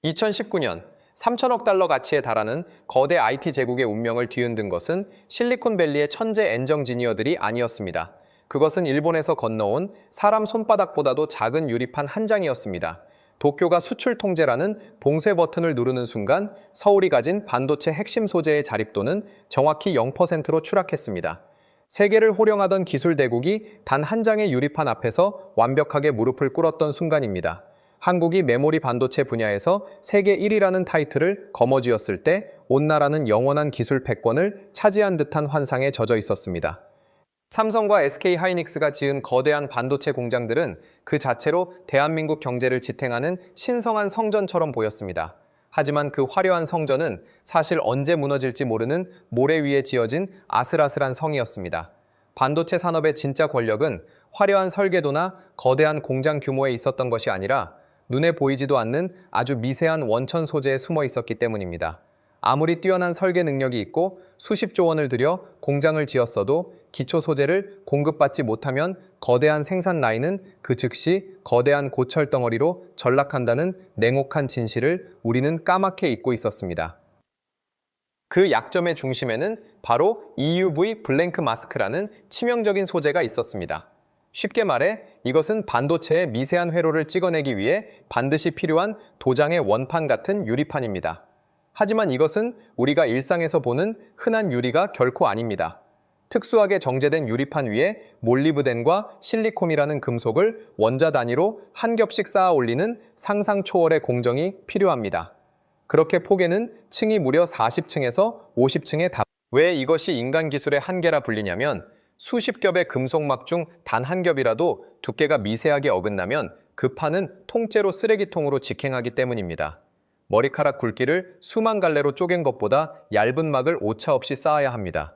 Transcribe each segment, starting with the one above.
2019년 3천억 달러 가치에 달하는 거대 IT 제국의 운명을 뒤흔든 것은 실리콘밸리의 천재 엔정지니어들이 아니었습니다. 그것은 일본에서 건너온 사람 손바닥보다도 작은 유리판 한 장이었습니다. 도쿄가 수출 통제라는 봉쇄 버튼을 누르는 순간 서울이 가진 반도체 핵심 소재의 자립도는 정확히 0%로 추락했습니다. 세계를 호령하던 기술 대국이 단 한 장의 유리판 앞에서 완벽하게 무릎을 꿇었던 순간입니다. 한국이 메모리 반도체 분야에서 세계 1위라는 타이틀을 거머쥐었을 때 온 나라는 영원한 기술 패권을 차지한 듯한 환상에 젖어 있었습니다. 삼성과 SK하이닉스가 지은 거대한 반도체 공장들은 그 자체로 대한민국 경제를 지탱하는 신성한 성전처럼 보였습니다. 하지만 그 화려한 성전은 사실 언제 무너질지 모르는 모래 위에 지어진 아슬아슬한 성이었습니다. 반도체 산업의 진짜 권력은 화려한 설계도나 거대한 공장 규모에 있었던 것이 아니라 눈에 보이지도 않는 아주 미세한 원천 소재에 숨어 있었기 때문입니다. 아무리 뛰어난 설계 능력이 있고 수십조 원을 들여 공장을 지었어도 기초 소재를 공급받지 못하면 거대한 생산 라인은 그 즉시 거대한 고철 덩어리로 전락한다는 냉혹한 진실을 우리는 까맣게 잊고 있었습니다. 그 약점의 중심에는 바로 EUV 블랭크 마스크라는 치명적인 소재가 있었습니다. 쉽게 말해 이것은 반도체의 미세한 회로를 찍어내기 위해 반드시 필요한 도장의 원판 같은 유리판입니다. 하지만 이것은 우리가 일상에서 보는 흔한 유리가 결코 아닙니다. 특수하게 정제된 유리판 위에 몰리브덴과 실리콤이라는 금속을 원자 단위로 한 겹씩 쌓아 올리는 상상 초월의 공정이 필요합니다. 그렇게 폭에는 층이 무려 40층에서 50층에 달. 왜 이것이 인간 기술의 한계라 불리냐면 수십 겹의 금속막 중 단 한 겹이라도 두께가 미세하게 어긋나면 그 판은 통째로 쓰레기통으로 직행하기 때문입니다. 머리카락 굵기를 수만 갈래로 쪼갠 것보다 얇은 막을 오차없이 쌓아야 합니다.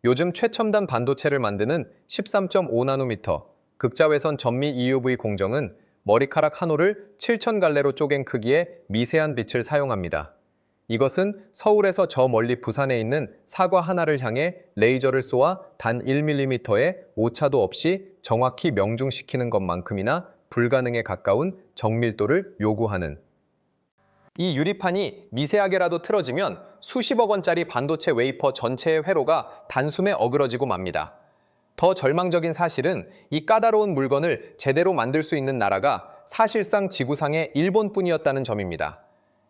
요즘 최첨단 반도체를 만드는 13.5나노미터 극자외선 전미 EUV 공정은 머리카락 한 올을 7,000갈래로 쪼갠 크기의 미세한 빛을 사용합니다. 이것은 서울에서 저 멀리 부산에 있는 사과 하나를 향해 레이저를 쏘아 단 1mm의 오차도 없이 정확히 명중시키는 것만큼이나 불가능에 가까운 정밀도를 요구하는. 이 유리판이 미세하게라도 틀어지면 수십억 원짜리 반도체 웨이퍼 전체의 회로가 단숨에 어그러지고 맙니다. 더 절망적인 사실은 이 까다로운 물건을 제대로 만들 수 있는 나라가 사실상 지구상의 일본뿐이었다는 점입니다.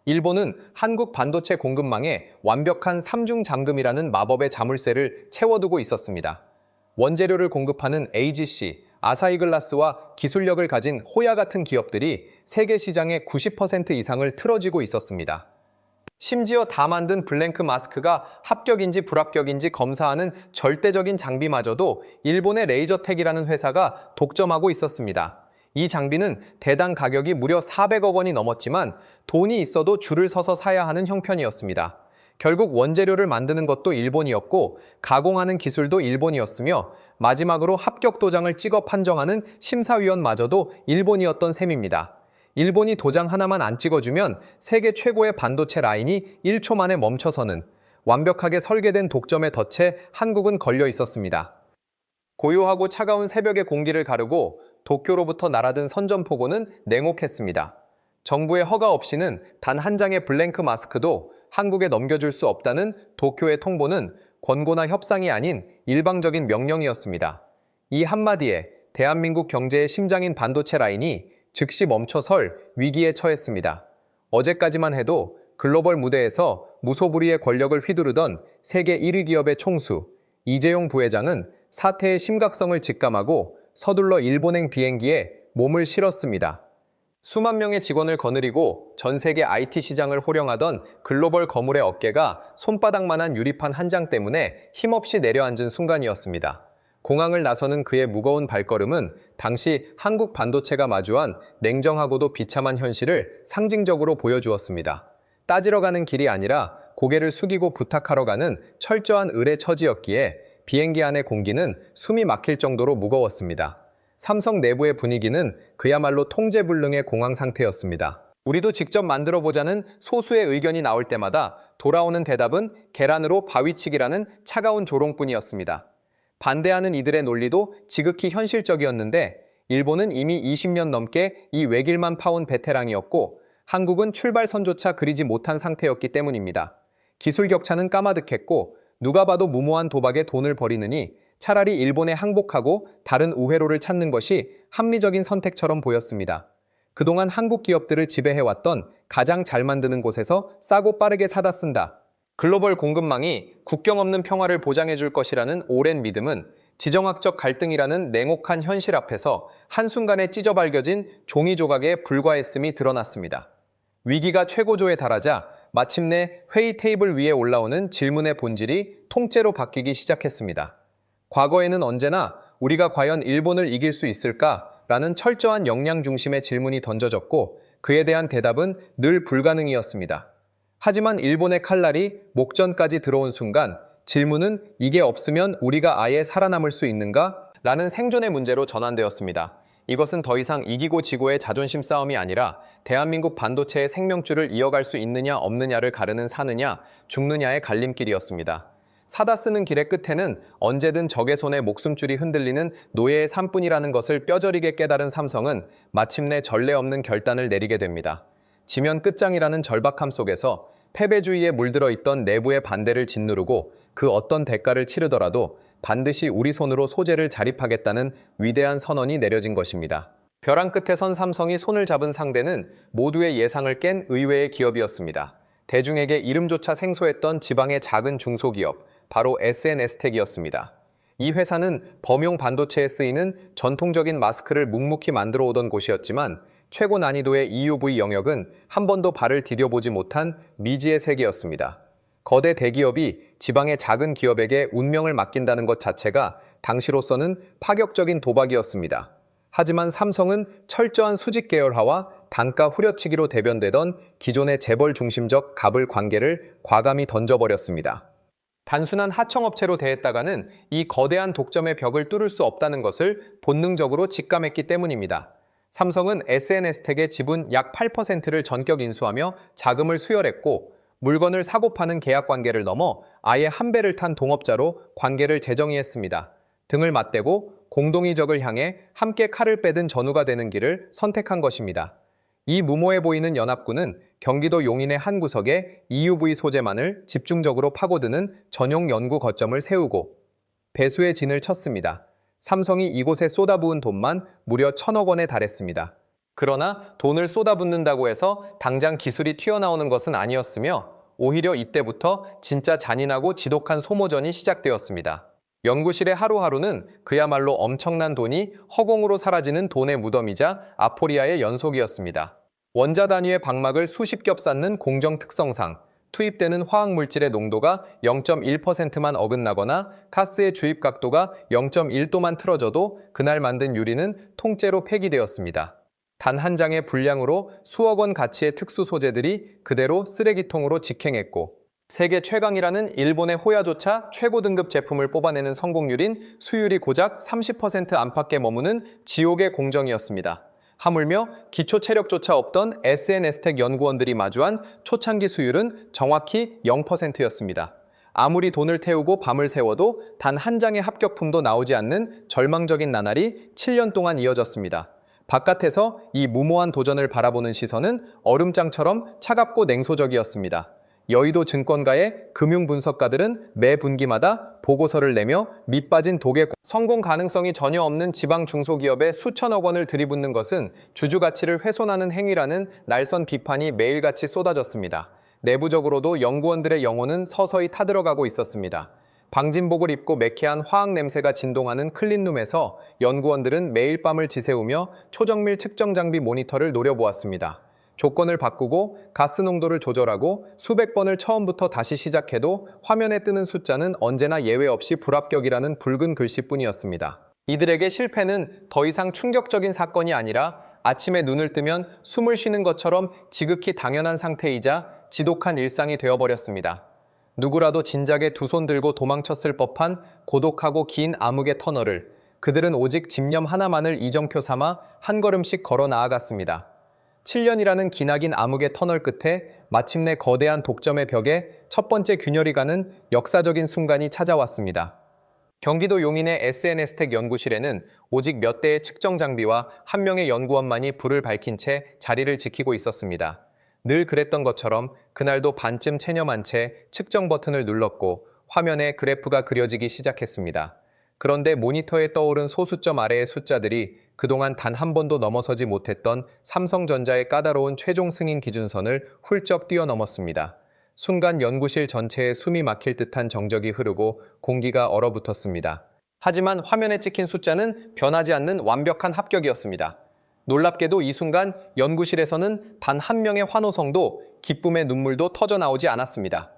일본은 한국 반도체 공급망에 완벽한 삼중 잠금이라는 마법의 자물쇠를 채워두고 있었습니다. 원재료를 공급하는 AGC, 아사히글라스와 기술력을 가진 호야 같은 기업들이 세계 시장의 90% 이상을 틀어쥐고 있었습니다. 심지어 다 만든 블랭크 마스크가 합격인지 불합격인지 검사하는 절대적인 장비마저도 일본의 레이저텍이라는 회사가 독점하고 있었습니다. 이 장비는 대당 가격이 무려 400억 원이 넘었지만 돈이 있어도 줄을 서서 사야 하는 형편이었습니다. 결국 원재료를 만드는 것도 일본이었고 가공하는 기술도 일본이었으며 마지막으로 합격 도장을 찍어 판정하는 심사위원마저도 일본이었던 셈입니다. 일본이 도장 하나만 안 찍어주면 세계 최고의 반도체 라인이 1초 만에 멈춰서는 완벽하게 설계된 독점의 덫에 한국은 걸려 있었습니다. 고요하고 차가운 새벽의 공기를 가르고 도쿄로부터 날아든 선전포고는 냉혹했습니다. 정부의 허가 없이는 단 한 장의 블랭크 마스크도 한국에 넘겨줄 수 없다는 도쿄의 통보는 권고나 협상이 아닌 일방적인 명령이었습니다. 이 한마디에 대한민국 경제의 심장인 반도체 라인이 즉시 멈춰설 위기에 처했습니다. 어제까지만 해도 글로벌 무대에서 무소불위의 권력을 휘두르던 세계 1위 기업의 총수 이재용 부회장은 사태의 심각성을 직감하고 서둘러 일본행 비행기에 몸을 실었습니다. 수만 명의 직원을 거느리고 전 세계 IT 시장을 호령하던 글로벌 거물의 어깨가 손바닥만한 유리판 한 장 때문에 힘없이 내려앉은 순간이었습니다. 공항을 나서는 그의 무거운 발걸음은 당시 한국 반도체가 마주한 냉정하고도 비참한 현실을 상징적으로 보여주었습니다. 따지러 가는 길이 아니라 고개를 숙이고 부탁하러 가는 철저한 의뢰 처지였기에 비행기 안의 공기는 숨이 막힐 정도로 무거웠습니다. 삼성 내부의 분위기는 그야말로 통제불능의 공황 상태였습니다. 우리도 직접 만들어보자는 소수의 의견이 나올 때마다 돌아오는 대답은 계란으로 바위치기라는 차가운 조롱뿐이었습니다. 반대하는 이들의 논리도 지극히 현실적이었는데 일본은 이미 20년 넘게 이 외길만 파온 베테랑이었고 한국은 출발선조차 그리지 못한 상태였기 때문입니다. 기술 격차는 까마득했고 누가 봐도 무모한 도박에 돈을 버리느니 차라리 일본에 항복하고 다른 우회로를 찾는 것이 합리적인 선택처럼 보였습니다. 그동안 한국 기업들을 지배해왔던 가장 잘 만드는 곳에서 싸고 빠르게 사다 쓴다. 글로벌 공급망이 국경 없는 평화를 보장해줄 것이라는 오랜 믿음은 지정학적 갈등이라는 냉혹한 현실 앞에서 한순간에 찢어발겨진 종이 조각에 불과했음이 드러났습니다. 위기가 최고조에 달하자 마침내 회의 테이블 위에 올라오는 질문의 본질이 통째로 바뀌기 시작했습니다. 과거에는 언제나 우리가 과연 일본을 이길 수 있을까라는 철저한 역량 중심의 질문이 던져졌고 그에 대한 대답은 늘 불가능이었습니다. 하지만 일본의 칼날이 목전까지 들어온 순간 질문은 이게 없으면 우리가 아예 살아남을 수 있는가? 라는 생존의 문제로 전환되었습니다. 이것은 더 이상 이기고 지고의 자존심 싸움이 아니라 대한민국 반도체의 생명줄을 이어갈 수 있느냐 없느냐를 가르는 사느냐 죽느냐의 갈림길이었습니다. 사다 쓰는 길의 끝에는 언제든 적의 손에 목숨줄이 흔들리는 노예의 삶뿐이라는 것을 뼈저리게 깨달은 삼성은 마침내 전례 없는 결단을 내리게 됩니다. 지면 끝장이라는 절박함 속에서 패배주의에 물들어 있던 내부의 반대를 짓누르고 그 어떤 대가를 치르더라도 반드시 우리 손으로 소재를 자립하겠다는 위대한 선언이 내려진 것입니다. 벼랑 끝에 선 삼성이 손을 잡은 상대는 모두의 예상을 깬 의외의 기업이었습니다. 대중에게 이름조차 생소했던 지방의 작은 중소기업, 바로 SNS텍이었습니다. 이 회사는 범용 반도체에 쓰이는 전통적인 마스크를 묵묵히 만들어 오던 곳이었지만 최고 난이도의 EUV 영역은 한 번도 발을 디뎌보지 못한 미지의 세계였습니다. 거대 대기업이 지방의 작은 기업에게 운명을 맡긴다는 것 자체가 당시로서는 파격적인 도박이었습니다. 하지만 삼성은 철저한 수직 계열화와 단가 후려치기로 대변되던 기존의 재벌 중심적 갑을 관계를 과감히 던져버렸습니다. 단순한 하청업체로 대했다가는 이 거대한 독점의 벽을 뚫을 수 없다는 것을 본능적으로 직감했기 때문입니다. 삼성은 SNS텍의 지분 약 8%를 전격 인수하며 자금을 수혈했고 물건을 사고 파는 계약 관계를 넘어 아예 한 배를 탄 동업자로 관계를 재정의했습니다. 등을 맞대고 공동이적을 향해 함께 칼을 빼든 전우가 되는 길을 선택한 것입니다. 이 무모해 보이는 연합군은 경기도 용인의 한 구석에 EUV 소재만을 집중적으로 파고드는 전용 연구 거점을 세우고 배수의 진을 쳤습니다. 삼성이 이곳에 쏟아부은 돈만 무려 1,000억 원에 달했습니다. 그러나 돈을 쏟아붓는다고 해서 당장 기술이 튀어나오는 것은 아니었으며 오히려 이때부터 진짜 잔인하고 지독한 소모전이 시작되었습니다. 연구실의 하루하루는 그야말로 엄청난 돈이 허공으로 사라지는 돈의 무덤이자 아포리아의 연속이었습니다. 원자 단위의 방막을 수십 겹 쌓는 공정 특성상 투입되는 화학물질의 농도가 0.1%만 어긋나거나 가스의 주입 각도가 0.1도만 틀어져도 그날 만든 유리는 통째로 폐기되었습니다. 단 한 장의 분량으로 수억 원 가치의 특수 소재들이 그대로 쓰레기통으로 직행했고 세계 최강이라는 일본의 호야조차 최고 등급 제품을 뽑아내는 성공률인 수율이 고작 30% 안팎에 머무는 지옥의 공정이었습니다. 하물며 기초 체력조차 없던 SNS텍 연구원들이 마주한 초창기 수율은 정확히 0%였습니다. 아무리 돈을 태우고 밤을 새워도 단 한 장의 합격품도 나오지 않는 절망적인 나날이 7년 동안 이어졌습니다. 바깥에서 이 무모한 도전을 바라보는 시선은 얼음장처럼 차갑고 냉소적이었습니다. 여의도 증권가의 금융분석가들은 매 분기마다 보고서를 내며 밑빠진 독의 성공 가능성이 전혀 없는 지방 중소기업에 수천억 원을 들이붓는 것은 주주 가치를 훼손하는 행위라는 날선 비판이 매일같이 쏟아졌습니다. 내부적으로도 연구원들의 영혼은 서서히 타들어가고 있었습니다. 방진복을 입고 매캐한 화학 냄새가 진동하는 클린룸에서 연구원들은 매일 밤을 지새우며 초정밀 측정 장비 모니터를 노려보았습니다. 조건을 바꾸고 가스 농도를 조절하고 수백 번을 처음부터 다시 시작해도 화면에 뜨는 숫자는 언제나 예외 없이 불합격이라는 붉은 글씨뿐이었습니다. 이들에게 실패는 더 이상 충격적인 사건이 아니라 아침에 눈을 뜨면 숨을 쉬는 것처럼 지극히 당연한 상태이자 지독한 일상이 되어버렸습니다. 누구라도 진작에 두 손 들고 도망쳤을 법한 고독하고 긴 암흑의 터널을 그들은 오직 집념 하나만을 이정표 삼아 한 걸음씩 걸어 나아갔습니다. 7년이라는 기나긴 암흑의 터널 끝에 마침내 거대한 독점의 벽에 첫 번째 균열이 가는 역사적인 순간이 찾아왔습니다. 경기도 용인의 SNS텍 연구실에는 오직 몇 대의 측정 장비와 한 명의 연구원만이 불을 밝힌 채 자리를 지키고 있었습니다. 늘 그랬던 것처럼 그날도 반쯤 체념한 채 측정 버튼을 눌렀고 화면에 그래프가 그려지기 시작했습니다. 그런데 모니터에 떠오른 소수점 아래의 숫자들이 그동안 단 한 번도 넘어서지 못했던 삼성전자의 까다로운 최종 승인 기준선을 훌쩍 뛰어넘었습니다. 순간 연구실 전체에 숨이 막힐 듯한 정적이 흐르고 공기가 얼어붙었습니다. 하지만 화면에 찍힌 숫자는 변하지 않는 완벽한 합격이었습니다. 놀랍게도 이 순간 연구실에서는 단 한 명의 환호성도 기쁨의 눈물도 터져 나오지 않았습니다.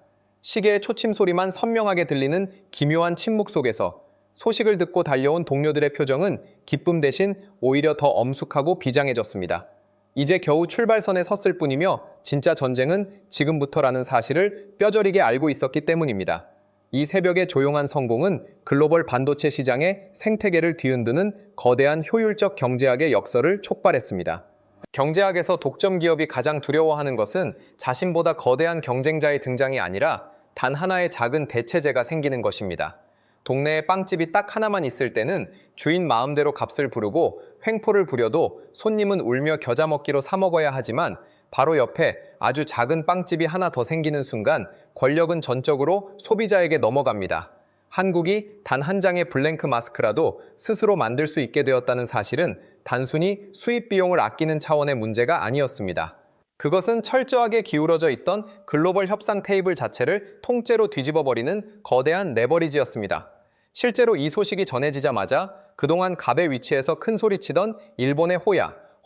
시계의 초침 소리만 선명하게 들리는 기묘한 침묵 속에서 소식을 듣고 달려온 동료들의 표정은 기쁨 대신 오히려 더 엄숙하고 비장해졌습니다. 이제 겨우 출발선에 섰을 뿐이며 진짜 전쟁은 지금부터라는 사실을 뼈저리게 알고 있었기 때문입니다. 이 새벽의 조용한 성공은 글로벌 반도체 시장의 생태계를 뒤흔드는 거대한 효율적 경제학의 역설을 촉발했습니다. 경제학에서 독점 기업이 가장 두려워하는 것은 자신보다 거대한 경쟁자의 등장이 아니라 단 하나의 작은 대체제가 생기는 것입니다. 동네에 빵집이 딱 하나만 있을 때는 주인 마음대로 값을 부르고 횡포를 부려도 손님은 울며 겨자 먹기로 사 먹어야 하지만 바로 옆에 아주 작은 빵집이 하나 더 생기는 순간 권력은 전적으로 소비자에게 넘어갑니다. 한국이 단 한 장의 블랭크 마스크라도 스스로 만들 수 있게 되었다는 사실은 단순히 수입 비용을 아끼는 차원의 문제가 아니었습니다. 그것은 철저하게 기울어져 있던 글로벌 협상 테이블 자체를 통째로 뒤집어버리는 거대한 레버리지였습니다. 실제로 이 소식이 전해지자마자 그동안 갑의 위치에서 큰 소리치던 일본의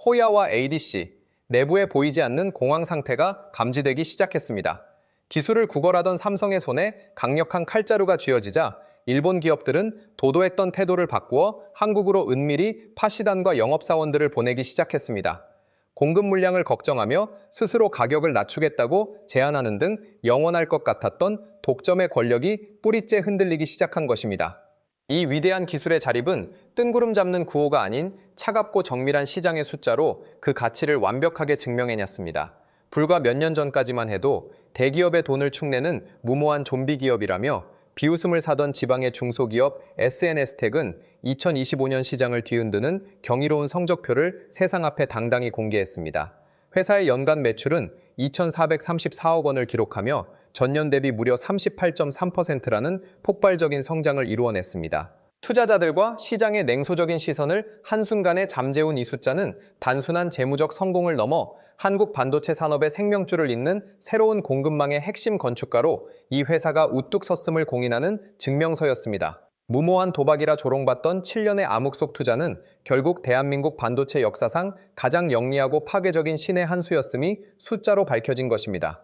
호야와 ADC, 내부에 보이지 않는 공황 상태가 감지되기 시작했습니다. 기술을 구걸하던 삼성의 손에 강력한 칼자루가 쥐어지자 일본 기업들은 도도했던 태도를 바꾸어 한국으로 은밀히 파시단과 영업사원들을 보내기 시작했습니다. 공급 물량을 걱정하며 스스로 가격을 낮추겠다고 제안하는 등 영원할 것 같았던 독점의 권력이 뿌리째 흔들리기 시작한 것입니다. 이 위대한 기술의 자립은 뜬구름 잡는 구호가 아닌 차갑고 정밀한 시장의 숫자로 그 가치를 완벽하게 증명해냈습니다. 불과 몇 년 전까지만 해도 대기업의 돈을 축내는 무모한 좀비 기업이라며 비웃음을 사던 지방의 중소기업 SNS텍은 2025년 시장을 뒤흔드는 경이로운 성적표를 세상 앞에 당당히 공개했습니다. 회사의 연간 매출은 2,434억 원을 기록하며 전년 대비 무려 38.3%라는 폭발적인 성장을 이루어냈습니다. 투자자들과 시장의 냉소적인 시선을 한순간에 잠재운 이 숫자는 단순한 재무적 성공을 넘어 한국 반도체 산업의 생명줄을 잇는 새로운 공급망의 핵심 건축가로 이 회사가 우뚝 섰음을 공인하는 증명서였습니다. 무모한 도박이라 조롱받던 7년의 암흑 속 투자는 결국 대한민국 반도체 역사상 가장 영리하고 파괴적인 신의 한 수였음이 숫자로 밝혀진 것입니다.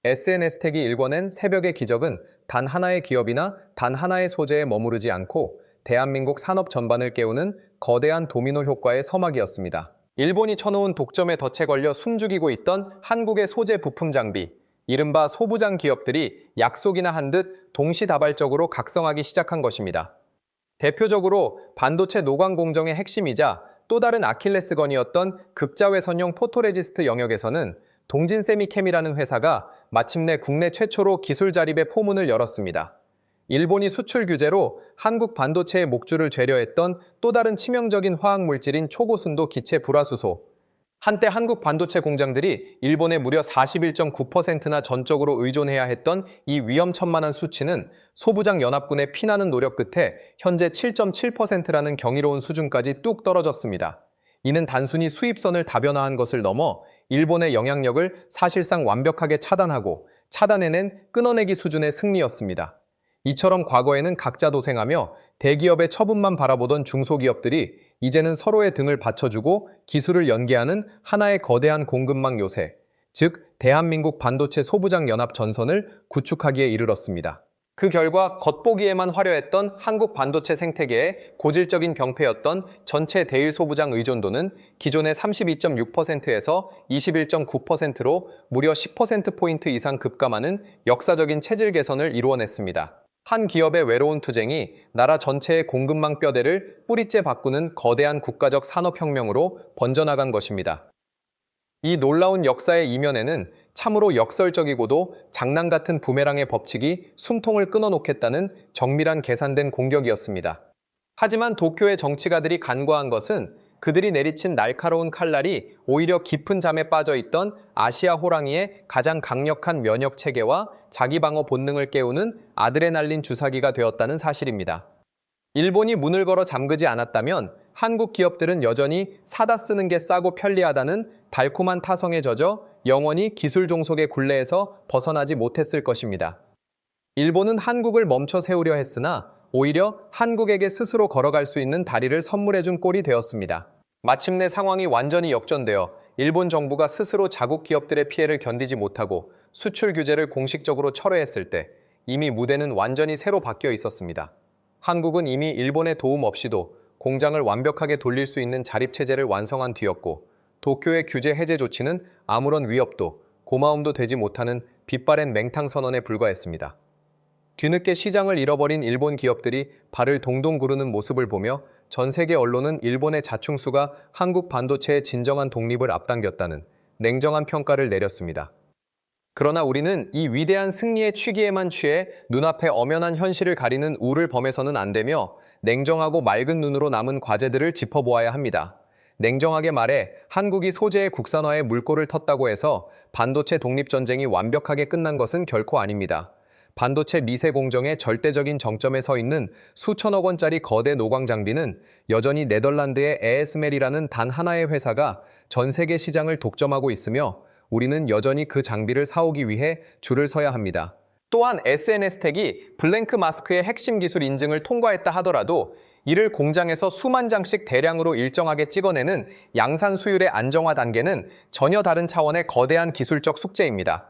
SNS텍이 일궈낸 새벽의 기적은 단 하나의 기업이나 단 하나의 소재에 머무르지 않고 대한민국 산업 전반을 깨우는 거대한 도미노 효과의 서막이었습니다. 일본이 쳐놓은 독점에 덫에 걸려 숨죽이고 있던 한국의 소재 부품 장비, 이른바 소부장 기업들이 약속이나 한 듯 동시다발적으로 각성하기 시작한 것입니다. 대표적으로 반도체 노광 공정의 핵심이자 또 다른 아킬레스건이었던 급자외선용 포토레지스트 영역에서는 동진세미캠이라는 회사가 마침내 국내 최초로 기술 자립의 포문을 열었습니다. 일본이 수출 규제로 한국 반도체의 목줄을 죄려 했던 또 다른 치명적인 화학 물질인 초고순도 기체 불화수소. 한때 한국 반도체 공장들이 일본에 무려 41.9%나 전적으로 의존해야 했던 이 위험천만한 수치는 소부장 연합군의 피나는 노력 끝에 현재 7.7%라는 경이로운 수준까지 뚝 떨어졌습니다. 이는 단순히 수입선을 다변화한 것을 넘어 일본의 영향력을 사실상 완벽하게 차단하고 차단해낸 끊어내기 수준의 승리였습니다. 이처럼 과거에는 각자 도생하며 대기업의 처분만 바라보던 중소기업들이 이제는 서로의 등을 받쳐주고 기술을 연계하는 하나의 거대한 공급망 요새, 즉 대한민국 반도체 소부장 연합 전선을 구축하기에 이르렀습니다. 그 결과 겉보기에만 화려했던 한국 반도체 생태계의 고질적인 병폐였던 전체 대일 소부장 의존도는 기존의 32.6%에서 21.9%로 무려 10%포인트 이상 급감하는 역사적인 체질 개선을 이루어냈습니다. 한 기업의 외로운 투쟁이 나라 전체의 공급망 뼈대를 뿌리째 바꾸는 거대한 국가적 산업혁명으로 번져나간 것입니다. 이 놀라운 역사의 이면에는 참으로 역설적이고도 장난 같은 부메랑의 법칙이 숨통을 끊어놓겠다는 정밀한 계산된 공격이었습니다. 하지만 도쿄의 정치가들이 간과한 것은 그들이 내리친 날카로운 칼날이 오히려 깊은 잠에 빠져 있던 아시아 호랑이의 가장 강력한 면역 체계와 자기 방어 본능을 깨우는 아드레날린 주사기가 되었다는 사실입니다. 일본이 문을 걸어 잠그지 않았다면 한국 기업들은 여전히 사다 쓰는 게 싸고 편리하다는 달콤한 타성에 젖어 영원히 기술 종속의 굴레에서 벗어나지 못했을 것입니다. 일본은 한국을 멈춰 세우려 했으나 오히려 한국에게 스스로 걸어갈 수 있는 다리를 선물해준 꼴이 되었습니다. 마침내 상황이 완전히 역전되어 일본 정부가 스스로 자국 기업들의 피해를 견디지 못하고 수출 규제를 공식적으로 철회했을 때 이미 무대는 완전히 새로 바뀌어 있었습니다. 한국은 이미 일본의 도움 없이도 공장을 완벽하게 돌릴 수 있는 자립체제를 완성한 뒤였고 도쿄의 규제 해제 조치는 아무런 위협도 고마움도 되지 못하는 빛바랜 맹탕 선언에 불과했습니다. 뒤늦게 시장을 잃어버린 일본 기업들이 발을 동동 구르는 모습을 보며 전 세계 언론은 일본의 자충수가 한국 반도체의 진정한 독립을 앞당겼다는 냉정한 평가를 내렸습니다. 그러나 우리는 이 위대한 승리의 취기에만 취해 눈앞의 엄연한 현실을 가리는 우를 범해서는 안 되며 냉정하고 맑은 눈으로 남은 과제들을 짚어보아야 합니다. 냉정하게 말해 한국이 소재의 국산화에 물꼬를 텄다고 해서 반도체 독립전쟁이 완벽하게 끝난 것은 결코 아닙니다. 반도체 미세 공정의 절대적인 정점에 서 있는 수천억 원짜리 거대 노광 장비는 여전히 네덜란드의 ASML이라는 단 하나의 회사가 전 세계 시장을 독점하고 있으며 우리는 여전히 그 장비를 사오기 위해 줄을 서야 합니다. 또한 SNS택이 블랭크 마스크의 핵심 기술 인증을 통과했다 하더라도 이를 공장에서 수만 장씩 대량으로 일정하게 찍어내는 양산 수율의 안정화 단계는 전혀 다른 차원의 거대한 기술적 숙제입니다.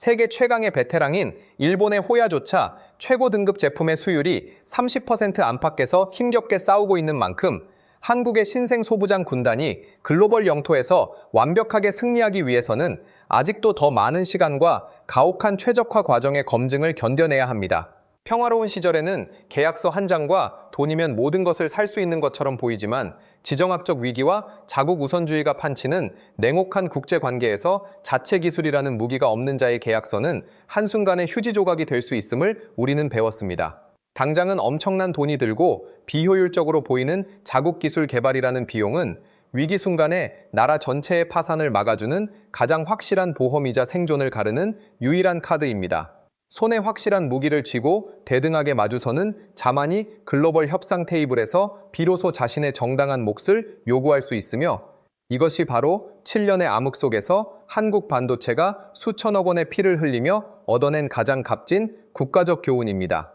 세계 최강의 베테랑인 일본의 호야조차 최고 등급 제품의 수율이 30% 안팎에서 힘겹게 싸우고 있는 만큼 한국의 신생 소부장 군단이 글로벌 영토에서 완벽하게 승리하기 위해서는 아직도 더 많은 시간과 가혹한 최적화 과정의 검증을 견뎌내야 합니다. 평화로운 시절에는 계약서 한 장과 돈이면 모든 것을 살 수 있는 것처럼 보이지만 지정학적 위기와 자국 우선주의가 판치는 냉혹한 국제관계에서 자체 기술이라는 무기가 없는 자의 계약서는 한순간의 휴지 조각이 될 수 있음을 우리는 배웠습니다. 당장은 엄청난 돈이 들고 비효율적으로 보이는 자국 기술 개발이라는 비용은 위기 순간에 나라 전체의 파산을 막아주는 가장 확실한 보험이자 생존을 가르는 유일한 카드입니다. 손에 확실한 무기를 쥐고 대등하게 마주서는 자만이 글로벌 협상 테이블에서 비로소 자신의 정당한 몫을 요구할 수 있으며 이것이 바로 7년의 암흑 속에서 한국 반도체가 수천억 원의 피를 흘리며 얻어낸 가장 값진 국가적 교훈입니다.